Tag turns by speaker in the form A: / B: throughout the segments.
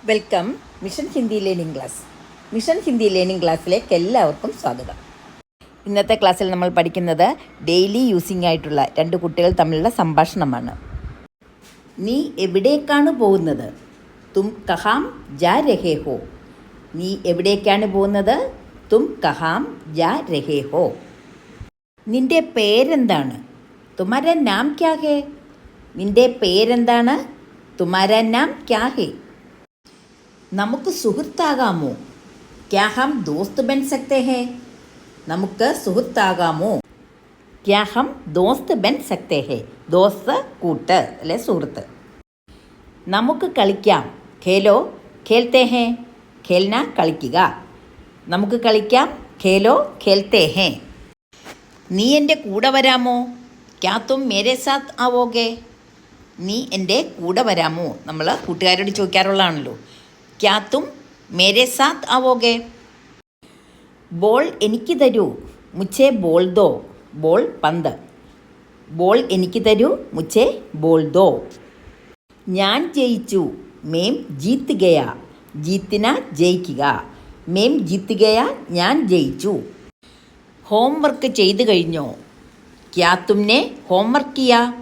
A: Welcome mission Hindi learning class. Mission Hindi learning ക്ലാസ്സിലേക്ക് എല്ലാവർക്കും സ്വാഗതം. ഇന്നത്തെ ക്ലാസ്സിൽ നമ്മൾ പഠിക്കുന്നത് ഡെയിലി യൂസിംഗ് ആയിട്ടുള്ള രണ്ട് കുട്ടികൾ തമ്മിലുള്ള സംഭാഷണമാണ്. നീ എവിടേക്കാണ് പോകുന്നത്? തും കഹാം ജാ രഹേ ഹോ. നീ എവിടേക്കാണ് പോകുന്നത്? തും കഹാം ജാ രഹേ ഹോ. നിന്റെ പേരെന്താണ്? തുമാര നാം ക്യാ ഹേ. നിന്റെ പേരെന്താണ്? തുമാര നാം ക്യാ ഹേ. നമുക്ക് സുഹൃത്താകാമോ? ക്യാ ഹം ദോസ്ത് ബൻ സക്തേ ഹേ. നമുക്ക് സുഹൃത്താകാമോ? ക്യാ ഹം ദോസ്ത് ബൻ സക്തേ ഹേ. ദോസ്ത് കൂട്ട് അല്ലെ സുഹൃത്ത്. നമുക്ക് കളിക്കാം. ഖേലോ ഖേൽത്തേ ഹേ. ഖേൽന കളിക്കുക. നമുക്ക് കളിക്കാം. ഖേലോ ഖേൽത്തേ ഹേ. നീ എൻ്റെ കൂടെ വരാമോ? ക്യാ തും മേരെ സാത്ത് ആവോഗേ. നീ എൻ്റെ കൂടെ വരാമോ? നമ്മൾ കൂട്ടുകാരോട് ചോദിക്കാറുള്ളതാണല്ലോ. ക്യാ തും മേരെ സാത്ത് ആവോഗേ. ബോൾ എനിക്ക് തരൂ. മുझे ബോൾ ദോ. ബോൾ പന്ത്. ബോൾ എനിക്ക് തരൂ. മുझे ബോൾ ദോ. ഞാൻ ജയിച്ചു. മേം ജീത്ത് ഗയാ. ജീത്തിന ജയിക്കുക. മേം ജീത്ത് ഗയാ ഞാൻ ജയിച്ചു. ഹോംവർക്ക് ചെയ്തു കഴിഞ്ഞോ? ക്യാ തുമ്നെ ഹോംവർക്ക് കിയാ.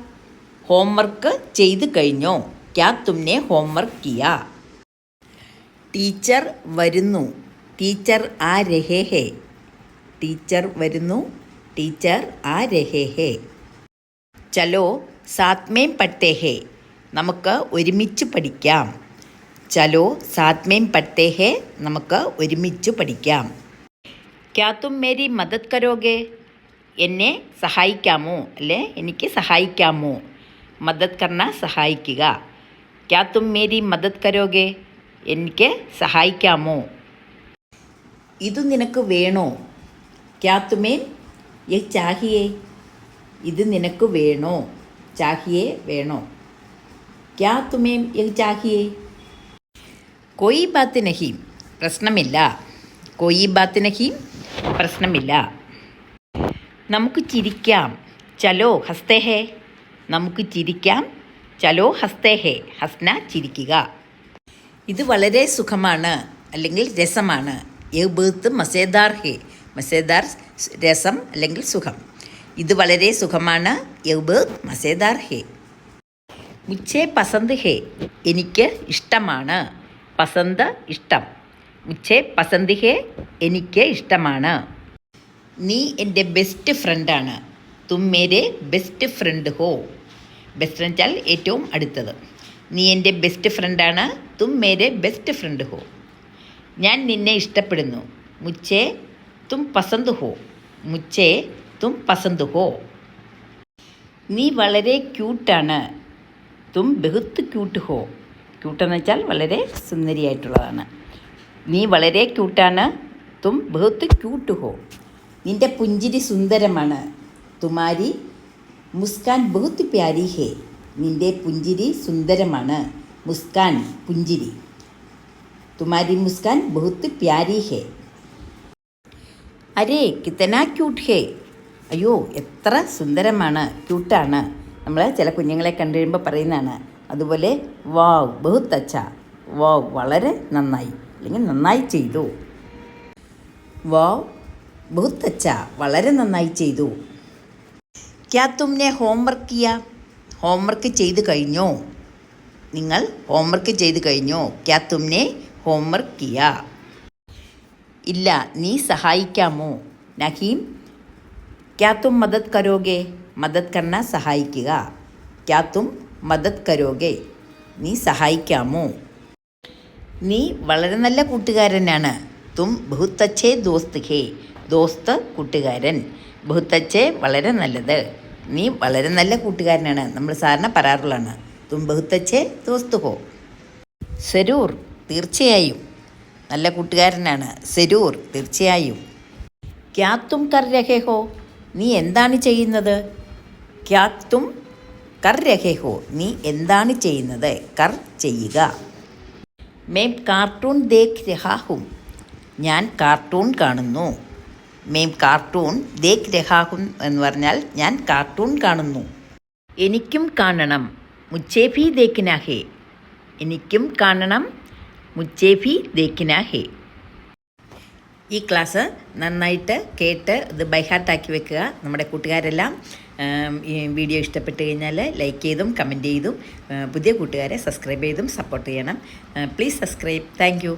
A: ഹോംവർക്ക് ചെയ്തു കഴിഞ്ഞോ? ക്യാ തുമ്നെ ഹോംവർക്ക് കിയാ. ടീച്ചർ വരുന്നു. ടീച്ചർ ആ രഹേ ഹേ. ടീച്ചർ വരുന്നു. ടീച്ചർ ആ രഹേ ഹേ. ചലോ സാത്ത് മേം പഠ്തേ ഹേ. നമുക്ക് ഒരുമിച്ച് പഠിക്കാം. ചലോ സാത്ത് മേം പഠ്തേ ഹേ. നമുക്ക് ഒരുമിച്ച് പഠിക്കാം. ക്യാ തും മേരി മദത് കരോഗേ. എന്നെ സഹായിക്കാമോ അല്ലേ എനിക്ക് സഹായിക്കാമോ? മദത് കർണ സഹായിക്കുക. ക്യാ തും മേരി മദത് കരോഗേ. എനിക്ക് സഹായിക്കാമോ? ഇത് നിനക്ക് വേണോ? ക്യാ തുമേ യഹ് ചാഹിയേ. ഇത് നിനക്ക് വേണോ? ചാഹിയേ വേണോ. ക്യാ തുമേ യഹ് ചാഹിയേ. കോയി ബാത്ത് നഹി. പ്രശ്നമില്ല. കോയി ബാത്ത് നഹി. പ്രശ്നമില്ല. നമുക്ക് ചിരിക്കാം. ചലോ ഹസ്തേ ഹേ. നമുക്ക് ചിരിക്കാം. ചലോ ഹസ്തേ ഹേ. ഹസ്ന ചിരിക്കുക. ഇത് വളരെ സുഖമാണ് അല്ലെങ്കിൽ രസമാണ്. യഹ് ബഹുത്ത് മസേദാർ ഹേ. മസേദാർ രസം അല്ലെങ്കിൽ സുഖം. ഇത് വളരെ സുഖമാണ്. യഹ് ബഹുത്ത് മസേദാർ ഹേ. മുझे പസന്ത് ഹേ. എനിക്ക് ഇഷ്ടമാണ്. പസന്ത് ഇഷ്ടം. മുझे പസന്ത് ഹേ. എനിക്ക് ഇഷ്ടമാണ്. നീ എൻ്റെ ബെസ്റ്റ് ഫ്രണ്ടാണ്. തും മേരെ ബെസ്റ്റ് ഫ്രണ്ട് ഹോ. ബെസ്റ്റ് വെച്ചാൽ ഏറ്റവും അടുത്തത്. നീ എൻ്റെ ബെസ്റ്റ് ഫ്രണ്ടാണ്. തും മേരെ ബെസ്റ്റ് ഫ്രണ്ട് ഹോ. ഞാൻ നിന്നെ ഇഷ്ടപ്പെടുന്നു. മുझे തും പസന്ത് ഹോ. മുझे തും പസന്ത് ഹോ. നീ വളരെ ക്യൂട്ടാണ്. തും ബഹുത്ത് ക്യൂട്ട് ഹോ. ക്യൂട്ടെന്ന് വെച്ചാൽ വളരെ സുന്ദരിയായിട്ടുള്ളതാണ്. നീ വളരെ ക്യൂട്ടാണ്. തും ബഹുത്ത് ക്യൂട്ട് ഹോ. നിൻ്റെ പുഞ്ചിരി സുന്ദരമാണ്. തുമാരി മുസ്കാൻ ബഹുത്ത് പ്യാരി ഹേ. നിൻ്റെ പുഞ്ചിരി സുന്ദരമാണ്. മുസ്കാൻ പുഞ്ചിരി. തുമാരി മുസ്കാൻ ബഹുത്ത് പ്യാരി ഹേ. അരേ കിത്തന ക്യൂട്ട് ഹേ. അയ്യോ എത്ര സുന്ദരമാണ്, ക്യൂട്ടാണ്. നമ്മൾ ചില കുഞ്ഞുങ്ങളെ കണ്ടു കഴിയുമ്പോൾ പറയുന്നതാണ്. അതുപോലെ വാവ് ബഹുത്ത് അച്ഛ. വാവ് വളരെ നന്നായി അല്ലെങ്കിൽ നന്നായി ചെയ്തു. വാവ് ബഹുത്ത് അച്ഛ വളരെ നന്നായി ചെയ്തു. ക്യാ തുമ്നെ ഹോംവർക്ക് കിയാ. ഹോംവർക്ക് ചെയ്ത് കഴിഞ്ഞോ? നിങ്ങൾ ഹോംവർക്ക് ചെയ്ത് കഴിഞ്ഞോ? ക്യാ തുമ്നെ ഹോംവർക്ക് കിയാ. ഇല്ല നീ സഹായിക്കാമോ? നഹീം ക്യാ തും മദത് കരോഗേ. മദത് കർണ സഹായിക്കുക. ക്യാ തും മദത് കരോഗേ. നീ സഹായിക്കാമോ? നീ വളരെ നല്ല കൂട്ടുകാരനാണ്. തും ബഹുത്ത് അച്ഛേ ദോസ്ത് ഹേ. ദോസ്ത് കൂട്ടുകാരൻ. ബഹുത്ത് അച്ഛേ വളരെ നല്ലത്. നീ വളരെ നല്ല കൂട്ടുകാരനാണ്. നമ്മൾ സാധാരണ പറയാറുള്ളതാണ്. തും ബഹുത്ത് അച്ഛേ ദോസ്ത് ഹോ. സരൂർ തീർച്ചയായും. നല്ല കൂട്ടുകാരനാണ്. സരൂർ തീർച്ചയായും. ക്യാ തും കർ രഹേ ഹോ. നീ എന്താണ് ചെയ്യുന്നത്? ക്യാ തും കർ രഹേ ഹോ. നീ എന്താണ് ചെയ്യുന്നത്? കർ ചെയ്യുക. മേം കാർട്ടൂൺ ദേഖ് രഹാ ഹും. ഞാൻ കാർട്ടൂൺ കാണുന്നു. മേം കാർട്ടൂൺ ദേഖ് രഹാ ഹും എന്ന് പറഞ്ഞാൽ ഞാൻ കാർട്ടൂൺ കാണുന്നു. എനിക്കും കാണണം. മുझे भी देखना है. എനിക്കും കാണണം. മുझേ ഭി ദേഖ്നാ ഹേ. ഈ ക്ലാസ് നന്നായിട്ട് കേട്ട് ഇത് ബൈഹാർട്ടാക്കി വെക്കുക. നമ്മുടെ കൂട്ടുകാരെല്ലാം ഈ വീഡിയോ ഇഷ്ടപ്പെട്ട് കഴിഞ്ഞാൽ ലൈക്ക് ചെയ്തും കമൻറ്റ് ചെയ്തും പുതിയ കൂട്ടുകാരെ സബ്സ്ക്രൈബ് ചെയ്തും സപ്പോർട്ട് ചെയ്യണം. Please subscribe. Thank you.